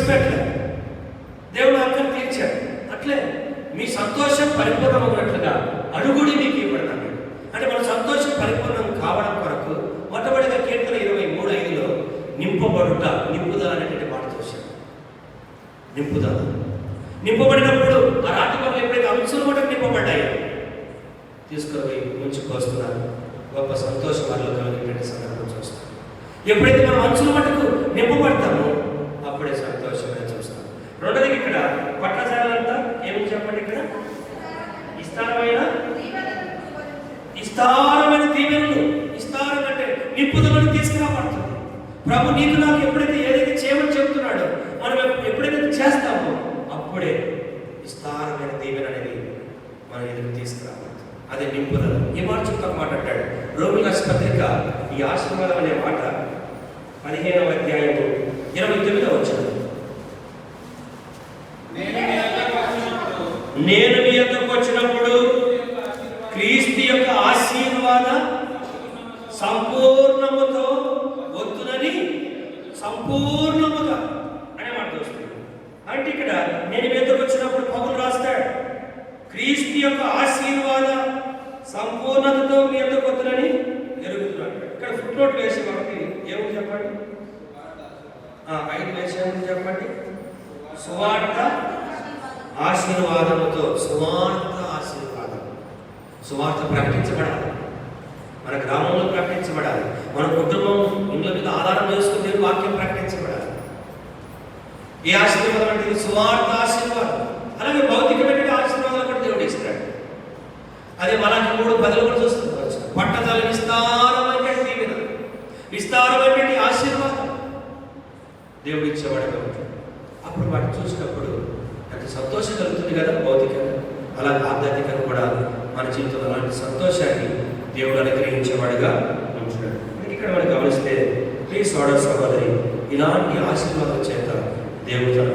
విడిచిపెట్టలేదు, దేవుడు ఆజ్ఞను తీర్చాడు. అట్లే మీ సంతోషం పరిపూర్ణమవునట్లుగా అడుగుడి మీకు ఇవ్వబడతాడు. అంటే మన సంతోషం పరిపూర్ణం కావడం కొరకు మొట్టమొదటిగా కీర్తన 23:5లో నింపబడుట, నింపుదల అనేటువంటి మాట చూశాడు. నింపుదల నింపబడినప్పుడు ఆ రాతి పనులు ఎప్పుడైతే అంచుల మటుకు నింపబడ్డాయో తీసుకుని ముంచుకొస్తున్నారు. గొప్ప సంతోషం వారిలో కలిగేటువంటి సందర్భం చూస్తాం. ఎప్పుడైతే మనం అంచుల మటుకు నింపబడతామో అప్పుడే సంతోషమైన చూస్తాం. రెండోది ఇక్కడ పట్టజాలంతా ఏమని చెప్పండి, ఇక్కడ విస్తారమైన దీవెనలు, విస్తారం అంటే నింపుదలను తీసుకురాబడుతుంది. ప్రభు నీకు నాకు ఎప్పుడైతే ఏదైతే చేయమని చెబుతున్నాడో మనం ఎప్పుడైతే చేస్తామో అప్పుడే విస్తారమైన దీవెన అనేది మన ఎదురు తీసుకురాబడుతుంది. అదే నింపుదల. ఈ మాట చుట్టూ మాట్లాడాడు రోమిల పత్రిక. ఈ ఆశీర్వాదం అనే మాట 15వ అధ్యాయము 29వ వచనం. నేను మీ యొద్దకు వచ్చినప్పుడు క్రీస్తు యొక్క ఆశీర్వాద సంపూర్ణముతో వద్దునని, సంపూర్ణముగా అనే మాట వస్తుంది. అంటే ఇక్కడ నేను మీ యొద్దకు వచ్చినప్పుడు పౌలు రాస్తాడు, క్రీస్తు యొక్క ఆశీర్వాద సంపూర్ణతతో మీ యొద్దకు వద్దునని జరుగుతున్నాడు. ఇక్కడ ఫుట్ నోట్ వేసి ఒకటి ఏమని చెప్పండి, 5 వేసేమని చెప్పండి. సువార్త ఆశీర్వాదముతో, సువార్త ఆశీర్వాదం. సువార్త ప్రకటించబడాలి, మన గ్రామంలో ప్రకటించబడాలి, మన కుటుంబం ఇంట్లో మీద ఆధారం చేసుకుని వాక్యం ప్రకటించబడాలి. ఈ ఆశీర్వాదం అంటే ఇది సువార్త ఆశీర్వాదం. అలాగే భౌతికమైన ఆశీర్వాదాలు కూడా దేవుడు ఇస్తాడు. అదే మనకి 3:10 కూడా చూసుకోవచ్చు. పట్టణాలు విస్తారమైన దీవెన, విస్తారమైన ఆశీర్వాదం దేవుడు ఇచ్చేవాడుగా ఉంటాడు. అప్పుడు వాటిని చూసినప్పుడు అంటే సంతోషం కలుగుతుంది కదా భౌతికంగా, అలాగే ఆధ్యాత్మికంగా కూడా మన జీవితంలో అలాంటి సంతోషాన్ని దేవుడు అనుగ్రహించేవాడుగా ఉంటున్నాడు. ఇక్కడ మనం గమనిస్తే ప్లీజ్ సోదర సహోదరి, ఇలాంటి ఆశీర్వాదం చేత దేవుడు